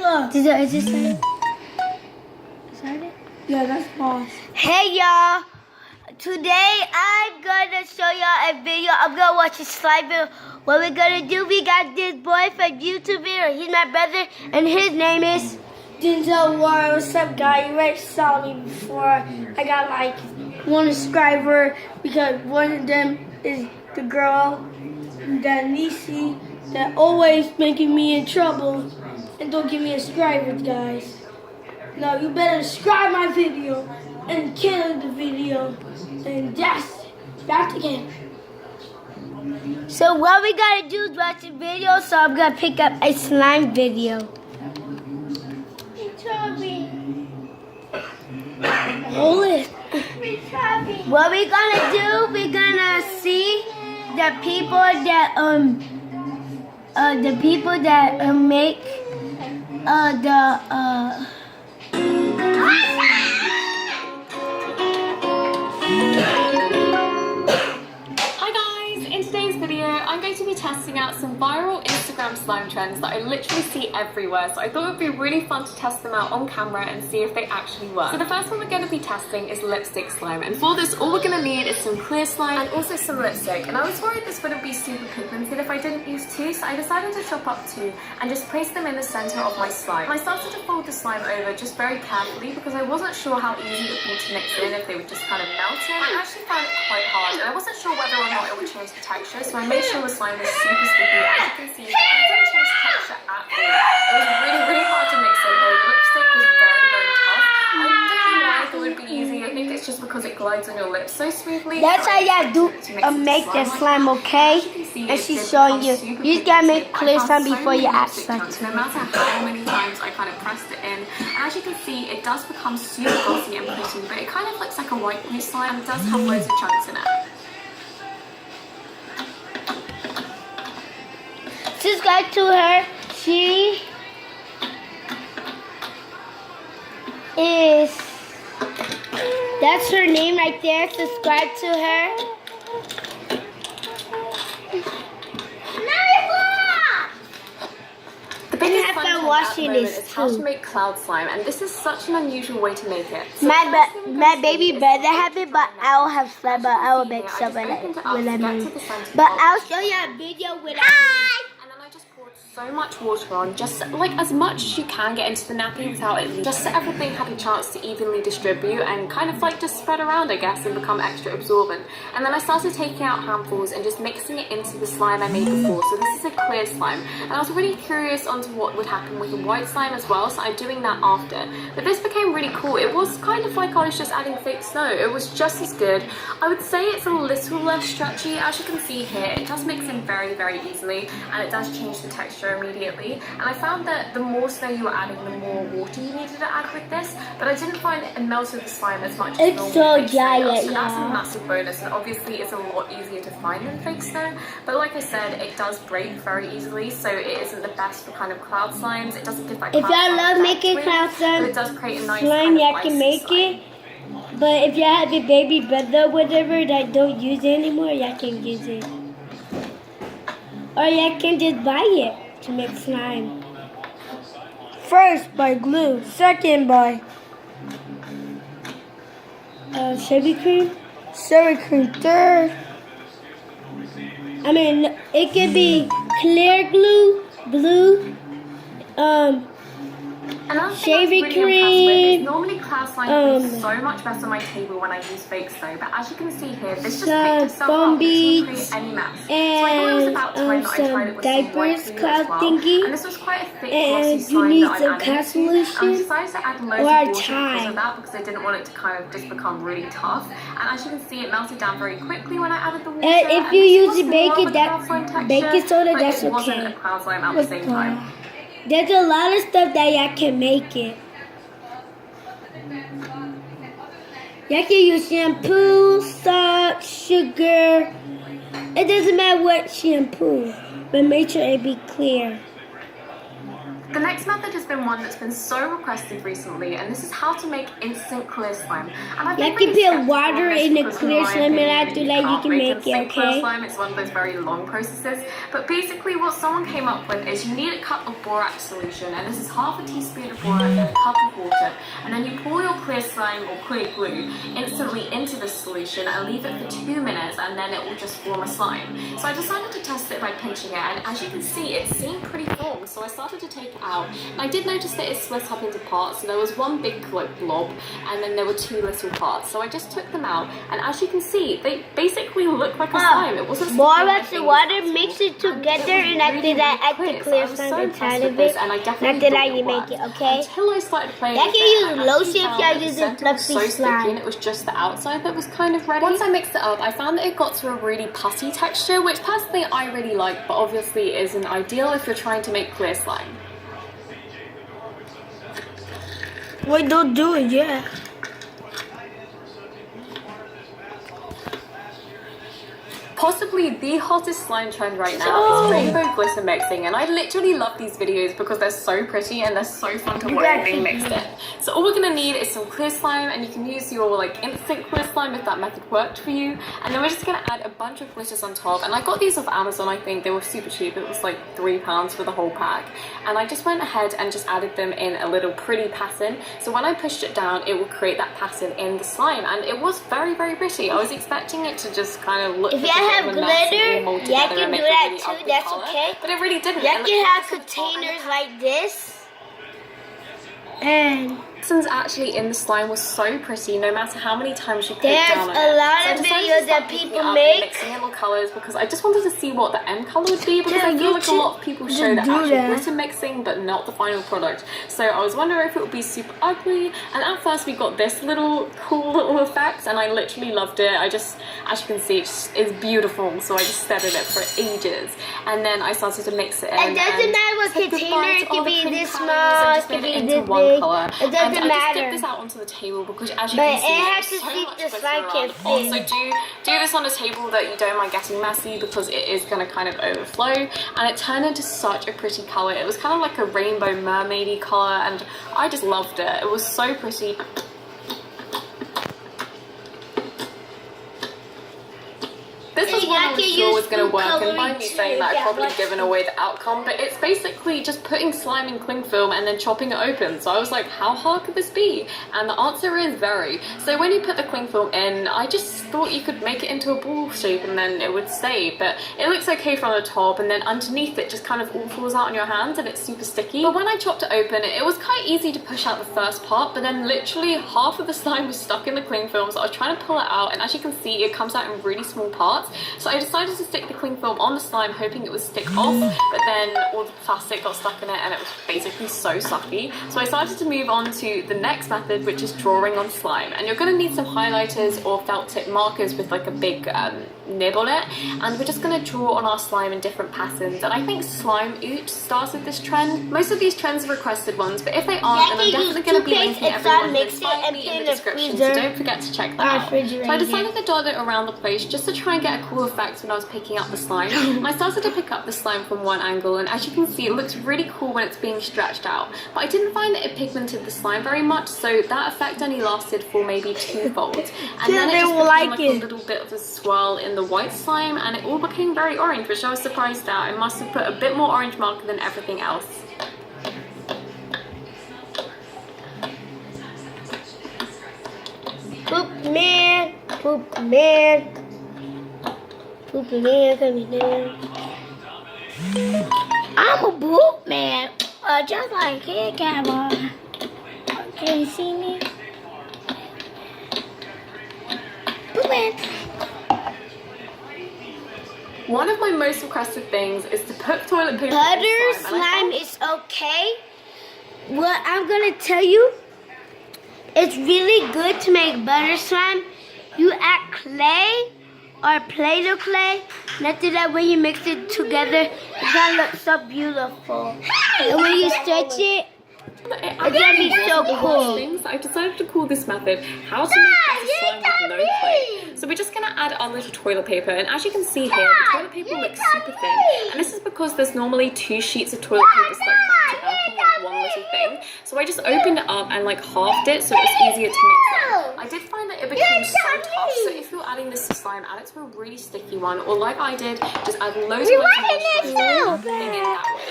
Is it started? Started? Yeah, that's boss. Hey y'all! Today I'm gonna show y'all a video. I'm gonna watch a slime video. What we're gonna do, we got this boy from YouTube video. He's my brother, and his name is Denzel. What's up, guy? You already saw me before. I got like 1 subscriber because one of them is the girl that Nisi that always making me in trouble and don't give me a subscriber, guys. Now you better subscribe my video and kill the video, and that's the game. So what we gotta do is watch a video, so I'm gonna pick up a slime video. Hold it. What we gonna do, we're gonna see the people that make Hi guys, in today's video I'm going to be testing out some viral Instagram slime trends that I literally see everywhere, so I thought it would be really fun to test them out on camera and see if they actually work. So the first one we're going to be testing is lipstick slime, and for this all we're going to need is some clear slime and also some lipstick, and I was worried this wouldn't be super pigmented if I didn't use 2, so I decided to chop up 2 and just place them in the center of my slime. And I started to fold the slime over just very carefully because I wasn't sure how easy it would be to mix in, if they would just kind of melt in. I actually found it quite hard and I wasn't sure whether or not it would change the texture, so I made sure the slime was super sticky. As you can see, it didn't change the texture at all. It was really hard to mix in though. The lipstick was very tough. I don't know why I thought it would be easy. I think it's just because it glides on your lips so smoothly. That's how y'all do make the slime, okay? And she's showing you. You just gotta make clear slime before you add something. No matter how many times I kind of pressed it in, and as you can see, it does become super glossy and pretty, but it kind of looks like a white glue slime and it does have loads of chunks in it. Subscribe to her. She is, that's her name right there. Subscribe to her. The biggest have fun fun trend watching at the moment this is how too. to make cloud slime, and this is such an unusual way to make it. So My baby brother have it, but I'll have slime, but I will make some when I move. But I'll show you a video when I And then I just poured so much water on, just like as much as you can get into the nappy without it, just so everything had a chance to evenly distribute and kind of like just spread around, I guess, and become extra absorbent. And then I started taking out handfuls and just mixing it into the slime I made before. So this is a clear slime, and I was really curious onto what would happen with the white slime as well, so I'm doing that after. But this became really cool. It was kind of like I was just adding fake snow. It was just as good. I would say it's a little less stretchy. As you can see here, it does mix in very easily, and it does change the texture immediately. And I found that the more snow you were adding, the more water you needed to add with this, but I didn't find it melted the slime as much as It's normal so fake snow giant, does. So that's a yeah. massive bonus, and obviously it's a lot easier to find than fake snow, but like I said, it does break very easily, so it isn't the best for kind of cloud slimes. It doesn't give that If cloud y'all slime love effect making really, cloud slime, but it does create a nice slime, kind of y'all can icy make slime. it. But if y'all have a baby brother or whatever that don't use it anymore, y'all can use it. Or y'all can just buy it to make slime. First by glue, second by Shaving cream. third. I mean, it could be clear glue, blue, Another thing shaving I was really impressed with cream, is normally cloud slime feels so much better on my table when I use fake snow, but as you can see here, this just picked itself up. It didn't create any mess. So I thought it was about time that I tried it with some white diapers, glue cloud as well. thingy. And this was quite a thick, And glossy you slime need that I'm some adding cat to. solution I decided to add loads or of a water because tie. of that, because I didn't want it to kind of just become really tough. And as you can see, it melted down very quickly when I added the water. And if you this use was more baking, of a that cloud slime texture, baking soda, but that's it wasn't okay. a cloud slime at the same time. There's a lot of stuff that y'all can make it. Y'all can use shampoo, salt, sugar. It doesn't matter what shampoo, but make sure it be clear. The next method has been one that's been so requested recently, and this is how to make instant clear slime. And I've been You can really put skeptical water on this in the because clear my slime, and opinion, after that you can't can make make it, instant clear okay? slime. It's one of those very long processes. But basically what someone came up with is you need a cup of borax solution, and this is half a teaspoon of borax and a cup of water. And then you pour your clear slime or clear glue instantly into this solution and leave it for 2 minutes, and then it will just form a slime. So I decided to test it by pinching it, and as you can see, it seemed pretty firm. So I started to take it out, and I did notice that it split up into parts. So there was one big blob, and then there were 2 little parts. So I just took them out, and as you can see, they basically look like a slime. It wasn't borax and water, mix it together, and after that add the clear slime inside of it. And after that you make it, okay? Until I started playing That with can it, use and I lotion actually if you're found that the using center was fluffy so sticky, slime. and it was just the outside that was kind of ready. Once I mixed it up, I found that it got to a really putty texture, which personally I really like, but obviously isn't ideal if you're trying to make clear slime. Wait, don't do it yet. Possibly the hottest slime trend right now is rainbow glitter mixing, and I literally love these videos because they're so pretty and they're so fun to watch being mixed in. So all we're gonna need is some clear slime, and you can use your like instant clear slime if that method worked for you. And then we're just gonna add a bunch of glitters on top. And I got these off Amazon. I think they were super cheap. It was like £3 for the whole pack. And I just went ahead and just added them in a little pretty pattern. So when I pushed it down, it would create that pattern in the slime, and it was very, very pretty. I was expecting it to just kind of look. If you have glitter, you can do that too. That's okay. But it really didn't. You can have containers like this, and Essence actually in the slime was so pretty, no matter how many times you put there's down on a it. lot So I of decided to videos start that picking people it up and make. mixing little colours because I just wanted to see what the end colour would be, because Yeah, I feel you like a should lot of people show the do actual that. glitter mixing but not the final product. So I was wondering if it would be super ugly, and at first we got this little cool little effect, and I literally loved it. I just, as you can see, it's beautiful, so I just stared at it for ages. And then I started to mix it in. It doesn't matter what said container, goodbye it to can all the be pretty this colours small, and it just can made it be into this one big. colour. It And doesn't I just matter. dipped this out onto the table because, as you But can see, it has there's to so see much the glitter slime around. can Also, fit. do this on a table that you don't mind getting messy, because it is going to kind of overflow. And it turned into such a pretty colour. It was kind of like a rainbow mermaidy colour, and I just loved it. It was so pretty. This was one I was sure was going to work, and by me saying that, I've probably given away the outcome, but it's basically just putting slime in cling film and then chopping it open. So I was like, how hard could this be? And the answer is very. So when you put the cling film in, I just thought you could make it into a ball shape and then it would stay, but it looks okay from the top, and then underneath it just kind of all falls out on your hands and it's super sticky. But when I chopped it open, it was quite easy to push out the first part, but then literally half of the slime was stuck in the cling film, so I was trying to pull it out, and as you can see, it comes out in really small parts. So I decided to stick the cling film on the slime, hoping it would stick off, but then all the plastic got stuck in it and it was basically so sucky. So I started to move on to the next method, which is drawing on slime. And you're going to need some highlighters or felt tip markers with like a big nib on it, and we're just going to draw on our slime in different patterns. And I think Slime Oot started this trend. Most of these trends are requested ones, but if they aren't, then I'm definitely going to be linking everyone that inspired me in the description, so don't forget to check that out. So I decided to dot it around the place just to try and get a cool effect when I was picking up the slime. And I started to pick up the slime from one angle, and as you can see, it looks really cool when it's being stretched out, but I didn't find that it pigmented the slime very much, so that effect only lasted for maybe 2 folds, and then it just became like a little bit of a swirl in the white slime, and it all became very orange, which I was surprised at. I must have put a bit more orange marker than everything else. Poop man, poop man, poop man coming in. I'm a poop man, just like here, camera. Can you see me? Poop man. One of my most requested things is to put toilet paper Butter in slime is okay. What I'm gonna tell you, it's really good to make butter slime. You add clay or Play-Doh clay, and after that, when you mix it together, it's gonna look so beautiful. And when you stretch it, It's gonna be so cool. Things. I decided to call this method how to make better slime with no clay. So we're just gonna add our little toilet paper, and as you can see here, the toilet paper looks super thin. And this is because there's normally 2 sheets of toilet paper stuck back to back on like one little thing. So I just opened it up and like halved it so it was easier to mix it. I did find that it became so tough, so if you're adding this to slime, add it to a really sticky one, or like I did, just add loads of moisture that way. And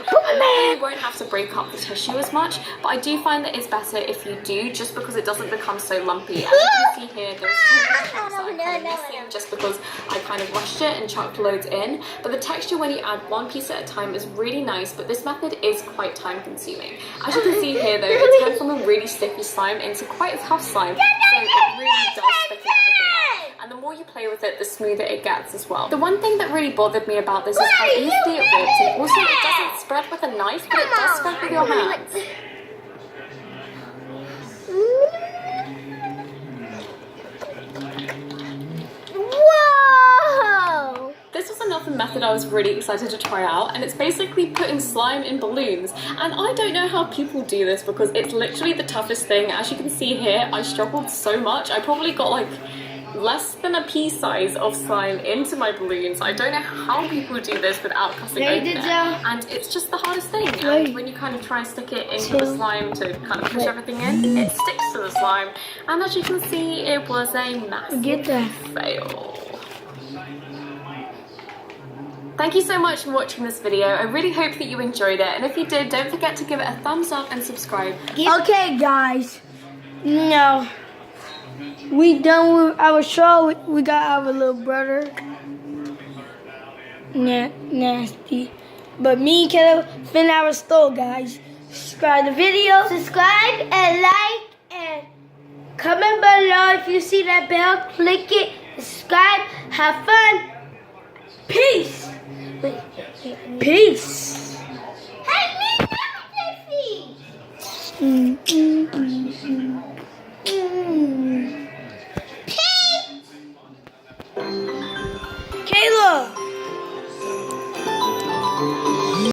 that way you won't have to break up the tissue as much, but I do find that it's better if you do, just because it doesn't become so lumpy. As you can see here, there's so many chunks that I'm kind of missing just because I kind of rushed it and chucked loads in. But the texture when you add one piece at a time is really nice, but this method is quite time consuming. As you can see here though, it turned from a really sticky slime into quite a tough slime, so it really does thicken everything up. And the more you play with it, the smoother it gets as well. The one thing that really bothered me about this is how easily it rips, and also it doesn't spread with a knife, but it does spread with your hands. Whoa! This was another method I was really excited to try out, and it's basically putting slime in balloons. And I don't know how people do this because it's literally the toughest thing. As you can see here, I struggled so much. I probably got like less than a pea size of slime into my balloons. I don't know how people do this without cutting open it. And it's just the hardest thing. And when you kind of try and stick it into the slime to kind of push everything in, it sticks to the slime. And as you can see, it was a massive fail. Thank you so much for watching this video. I really hope that you enjoyed it. And if you did, don't forget to give it a thumbs up and subscribe. Okay, guys. No. We done with our show. We got our little brother. Nasty. But me and Caleb fin our store, guys. Subscribe the video. Subscribe and like and comment below if you see that bell. Click it. Subscribe. Have fun. Peace. Peace. Hey, me,